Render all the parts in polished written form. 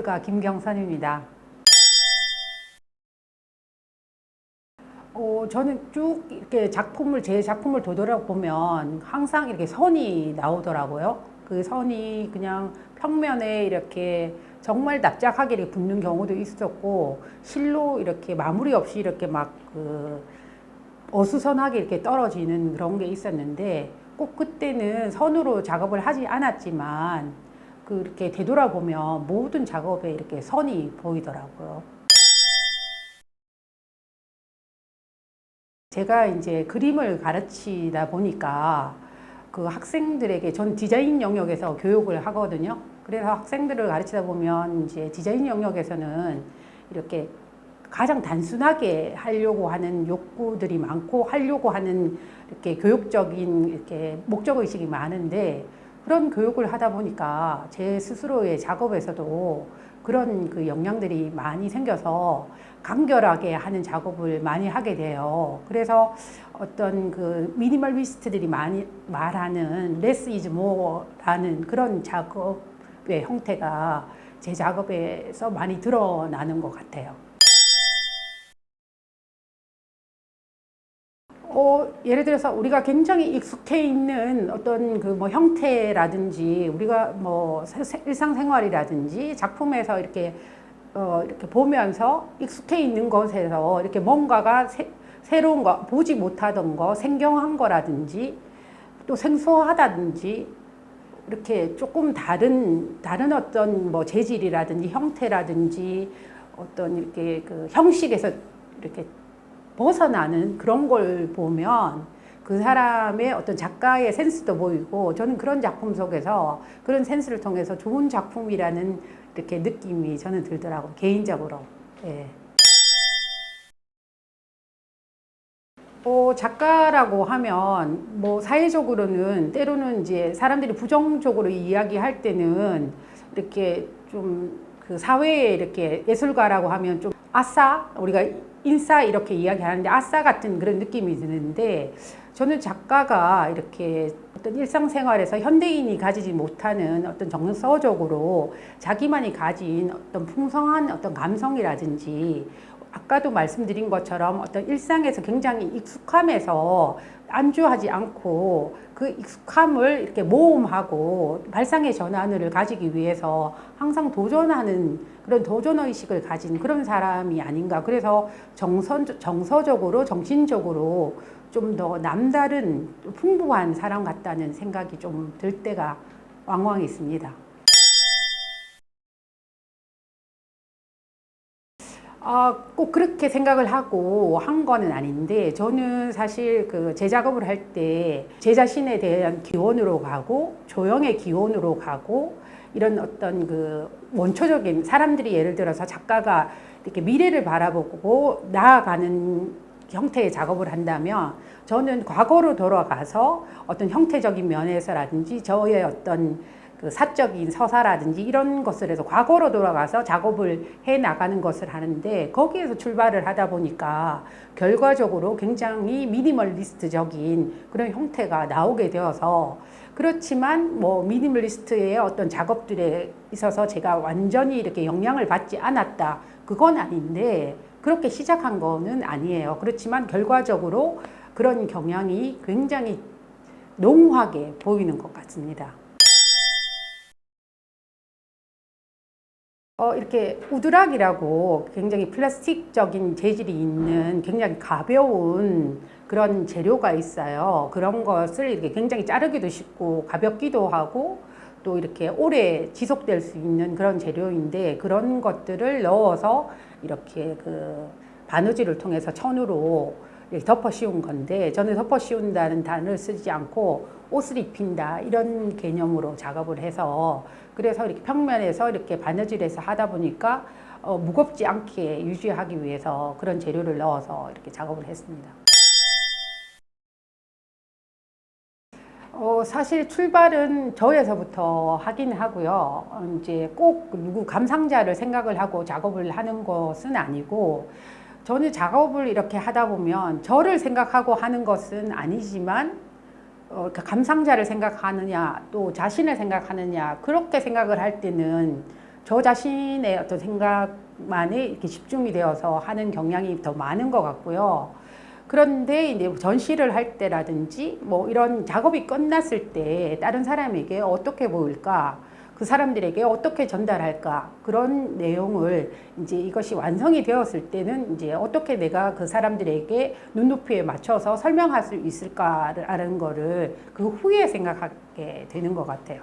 예술가 김경선입니다. 저는 쭉 이렇게 제 작품을 되돌아보면 항상 이렇게 선이 나오더라고요. 그 선이 그냥 평면에 이렇게 정말 납작하게 이렇게 붙는 경우도 있었고, 실로 이렇게 마무리 없이 이렇게 막 어수선하게 이렇게 떨어지는 그런 게 있었는데, 꼭 그때는 선으로 작업을 하지 않았지만, 그렇게 되돌아보면 모든 작업에 이렇게 선이 보이더라고요. 제가 이제 그림을 가르치다 보니까 그 학생들에게, 전 디자인 영역에서 교육을 하거든요. 그래서 학생들을 가르치다 보면 이제 디자인 영역에서는 이렇게 가장 단순하게 하려고 하는 욕구들이 많고, 하려고 하는 이렇게 교육적인 이렇게 목적의식이 많은데, 그런 교육을 하다 보니까 제 스스로의 작업에서도 그런 그 영향들이 많이 생겨서 간결하게 하는 작업을 많이 하게 돼요. 그래서 어떤 그 미니멀리스트들이 많이 말하는 less is more라는 그런 작업의 형태가 제 작업에서 많이 드러나는 것 같아요. 예를 들어서 우리가 굉장히 익숙해 있는 어떤 그 뭐 형태라든지, 우리가 뭐 일상생활이라든지 작품에서 이렇게 보면서 익숙해 있는 것에서 이렇게 뭔가가 새로운 거, 보지 못하던 거, 생경한 거라든지, 또 생소하다든지, 이렇게 조금 다른 어떤 뭐 재질이라든지 형태라든지, 어떤 이렇게 그 형식에서 이렇게 벗어나는 그런 걸 보면 그 사람의 어떤 작가의 센스도 보이고, 저는 그런 작품 속에서 그런 센스를 통해서 좋은 작품이라는 이렇게 느낌이 저는 들더라고요, 개인적으로. 예. 작가라고 하면 뭐 사회적으로는 때로는 이제 사람들이 부정적으로 이야기할 때는 이렇게 좀 그 사회에 이렇게 예술가라고 하면 좀 아싸, 우리가 인싸 이렇게 이야기하는데 아싸 같은 그런 느낌이 드는데, 저는 작가가 이렇게 어떤 일상생활에서 현대인이 가지지 못하는 어떤 정서적으로 자기만이 가진 어떤 풍성한 어떤 감성이라든지, 아까도 말씀드린 것처럼 어떤 일상에서 굉장히 익숙함에서 안주하지 않고 그 익숙함을 이렇게 모험하고 발상의 전환을 가지기 위해서 항상 도전하는 그런 도전의식을 가진 그런 사람이 아닌가. 그래서 정서적으로, 정신적으로 좀 더 남다른 풍부한 사람 같다는 생각이 좀 들 때가 왕왕 있습니다. 꼭 그렇게 생각을 하고 한 거는 아닌데, 저는 사실 그 제 작업을 할 때 제 자신에 대한 기원으로 가고, 조형의 기원으로 가고, 이런 어떤 그 원초적인, 사람들이 예를 들어서 작가가 이렇게 미래를 바라보고 나아가는 형태의 작업을 한다면, 저는 과거로 돌아가서 어떤 형태적인 면에서라든지 저의 어떤 그 사적인 서사라든지 이런 것을 해서 과거로 돌아가서 작업을 해 나가는 것을 하는데, 거기에서 출발을 하다 보니까 결과적으로 굉장히 미니멀리스트적인 그런 형태가 나오게 되어서, 그렇지만 뭐 미니멀리스트의 어떤 작업들에 있어서 제가 완전히 이렇게 영향을 받지 않았다, 그건 아닌데, 그렇게 시작한 거는 아니에요. 그렇지만 결과적으로 그런 경향이 굉장히 농후하게 보이는 것 같습니다. 이렇게 우드락이라고 굉장히 플라스틱적인 재질이 있는 굉장히 가벼운 그런 재료가 있어요. 그런 것을 이렇게 굉장히 자르기도 쉽고 가볍기도 하고, 또 이렇게 오래 지속될 수 있는 그런 재료인데, 그런 것들을 넣어서 이렇게 그 바느질을 통해서 천으로 이렇게 덮어 씌운 건데, 저는 덮어 씌운다는 단어를 쓰지 않고 옷을 입힌다 이런 개념으로 작업을 해서, 그래서 이렇게 평면에서 이렇게 바느질해서 하다 보니까 무겁지 않게 유지하기 위해서 그런 재료를 넣어서 이렇게 작업을 했습니다. 사실 출발은 저에서부터 하긴 하고요. 이제 꼭 누구 감상자를 생각을 하고 작업을 하는 것은 아니고, 저는 작업을 이렇게 하다 보면 저를 생각하고 하는 것은 아니지만, 감상자를 생각하느냐 또 자신을 생각하느냐, 그렇게 생각을 할 때는 저 자신의 어떤 생각만에 이렇게 집중이 되어서 하는 경향이 더 많은 것 같고요. 그런데 이제 전시를 할 때라든지 뭐 이런 작업이 끝났을 때 다른 사람에게 어떻게 보일까? 그 사람들에게 어떻게 전달할까? 그런 내용을 이제 이것이 완성이 되었을 때는 이제 어떻게 내가 그 사람들에게 눈높이에 맞춰서 설명할 수 있을까라는 거를 그 후에 생각하게 되는 것 같아요.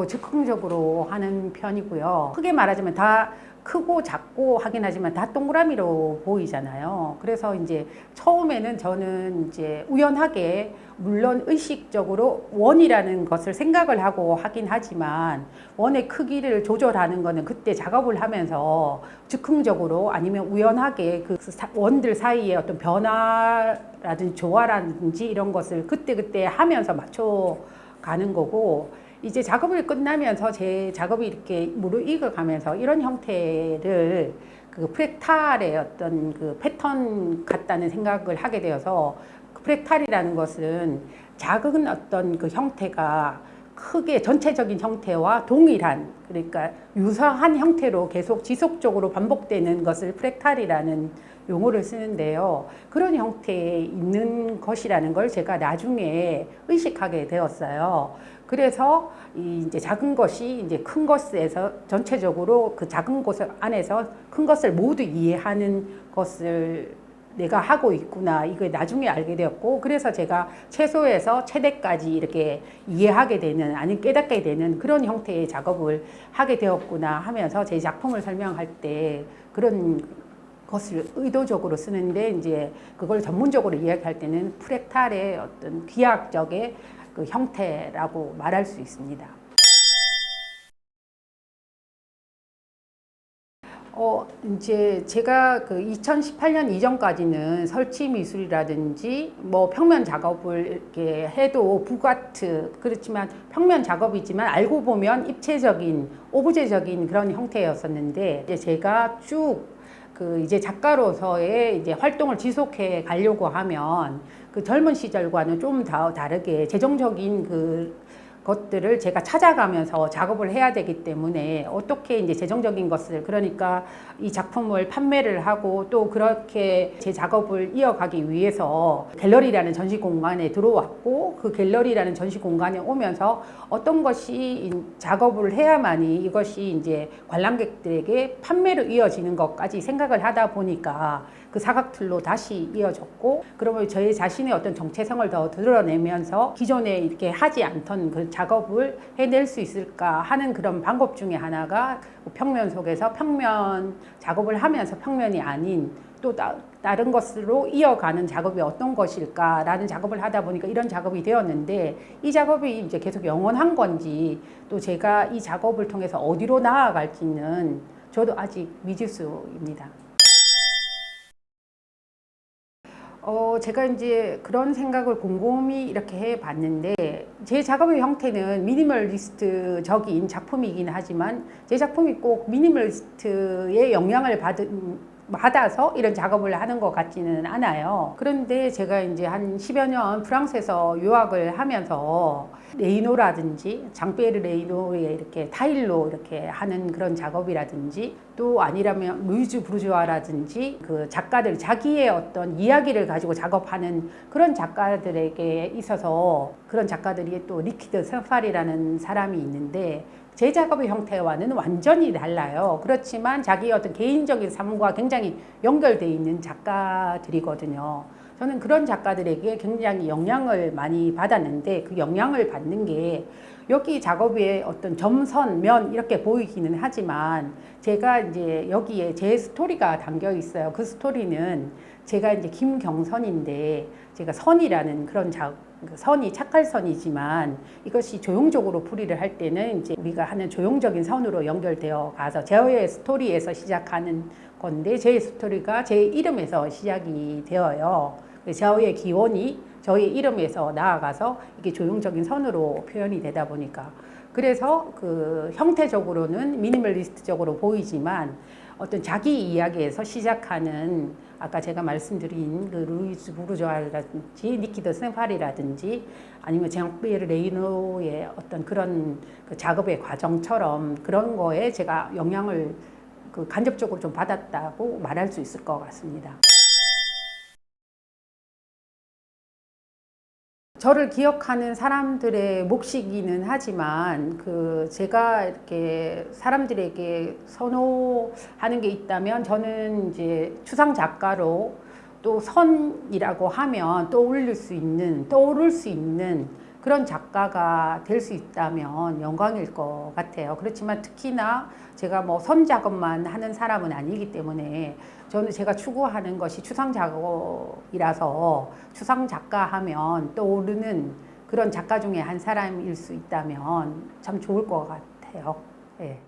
즉흥적으로 하는 편이고요. 크게 말하자면 다 크고 작고 하긴 하지만 다 동그라미로 보이잖아요. 그래서 이제 처음에는 저는 이제 우연하게 물론 의식적으로 원이라는 것을 생각을 하고 하긴 하지만 원의 크기를 조절하는 거는 그때 작업을 하면서 즉흥적으로 아니면 우연하게 그 원들 사이에 어떤 변화라든지 조화라든지 이런 것을 그때그때 하면서 맞춰 가는 거고, 이제 작업을 끝나면서 제 작업이 이렇게 무르익어 가면서 이런 형태를 그 프랙탈의 어떤 그 패턴 같다는 생각을 하게 되어서, 그 프랙탈이라는 것은 작은 어떤 그 형태가 크게 전체적인 형태와 동일한, 그러니까 유사한 형태로 계속 지속적으로 반복되는 것을 프랙탈이라는 용어를 쓰는데요. 그런 형태에 있는 것이라는 걸 제가 나중에 의식하게 되었어요. 그래서 이제 작은 것이 이제 큰 것에서 전체적으로 그 작은 곳 안에서 큰 것을 모두 이해하는 것을 내가 하고 있구나, 이걸 나중에 알게 되었고, 그래서 제가 최소에서 최대까지 이렇게 이해하게 되는, 아니 깨닫게 되는 그런 형태의 작업을 하게 되었구나 하면서 제 작품을 설명할 때 그런 것을 의도적으로 쓰는데, 이제 그걸 전문적으로 이야기할 때는 프랙탈의 어떤 기하학적의 그 형태라고 말할 수 있습니다. 이제 제가 그 2018년 이전까지는 설치 미술이라든지 뭐 평면 작업을 이렇게 해도 부가트, 그렇지만 평면 작업이지만 알고 보면 입체적인, 오브제적인 그런 형태였었는데, 이제 제가 쭉 그 이제 작가로서의 이제 활동을 지속해 가려고 하면 그 젊은 시절과는 좀 더 다르게 재정적인 그 것들을 제가 찾아가면서 작업을 해야 되기 때문에, 어떻게 이제 재정적인 것을, 그러니까 이 작품을 판매를 하고 또 그렇게 제 작업을 이어가기 위해서 갤러리라는 전시 공간에 들어왔고, 그 갤러리라는 전시 공간에 오면서 어떤 것이 작업을 해야만이 이것이 이제 관람객들에게 판매로 이어지는 것까지 생각을 하다 보니까 그 사각틀로 다시 이어졌고, 그러면 저희 자신의 어떤 정체성을 더 드러내면서 기존에 이렇게 하지 않던 그 작업을 해낼 수 있을까 하는 그런 방법 중에 하나가 평면 속에서 평면 작업을 하면서 평면이 아닌 또 다른 것으로 이어가는 작업이 어떤 것일까라는 작업을 하다 보니까 이런 작업이 되었는데, 이 작업이 이제 계속 영원한 건지 또 제가 이 작업을 통해서 어디로 나아갈지는 저도 아직 미지수입니다. 제가 이제 그런 생각을 곰곰이 이렇게 해 봤는데, 제 작업의 형태는 미니멀리스트적인 작품이긴 하지만 제 작품이 꼭 미니멀리스트의 영향을 받아서 이런 작업을 하는 것 같지는 않아요. 그런데 제가 이제 한 10여 년 프랑스에서 유학을 하면서 레이노라든지 장피에르 레이노의 이렇게 타일로 이렇게 하는 그런 작업이라든지, 또 아니라면 루이즈 부르주아라든지 그 작가들 자기의 어떤 이야기를 가지고 작업하는 그런 작가들에게 있어서, 그런 작가들이 또 리퀴드 생팔이라는 사람이 있는데 제 작업의 형태와는 완전히 달라요. 그렇지만 자기의 어떤 개인적인 삶과 굉장히 연결되어 있는 작가들이거든요. 저는 그런 작가들에게 굉장히 영향을 많이 받았는데, 그 영향을 받는 게 여기 작업에 어떤 점선, 면 이렇게 보이기는 하지만 제가 이제 여기에 제 스토리가 담겨 있어요. 그 스토리는 제가 이제 김경선인데, 제가 선이라는 그런 선이 착할 선이지만 이것이 조형적으로 풀이를 할 때는 이제 우리가 하는 조형적인 선으로 연결되어 가서 저의 스토리에서 시작하는 건데, 제 스토리가 제 이름에서 시작이 되어요. 저의 기원이 저의 이름에서 나아가서 이게 조형적인 선으로 표현이 되다 보니까, 그래서 그 형태적으로는 미니멀리스트적으로 보이지만 어떤 자기 이야기에서 시작하는 아까 제가 말씀드린 그 루이스 부르조아라든지 니키 더 생파리라든지 아니면 장피에르 레이노의 어떤 그런 그 작업의 과정처럼 그런 거에 제가 영향을 그 간접적으로 좀 받았다고 말할 수 있을 것 같습니다. 저를 기억하는 사람들의 몫이기는 하지만 그 제가 이렇게 사람들에게 선호하는 게 있다면 저는 이제 추상 작가로 또 선이라고 하면 떠오를 수 있는 그런 작가가 될 수 있다면 영광일 것 같아요. 그렇지만 특히나 제가 뭐 선 작업만 하는 사람은 아니기 때문에 저는 제가 추구하는 것이 추상 작업이라서 추상 작가 하면 떠오르는 그런 작가 중에 한 사람일 수 있다면 참 좋을 것 같아요. 네.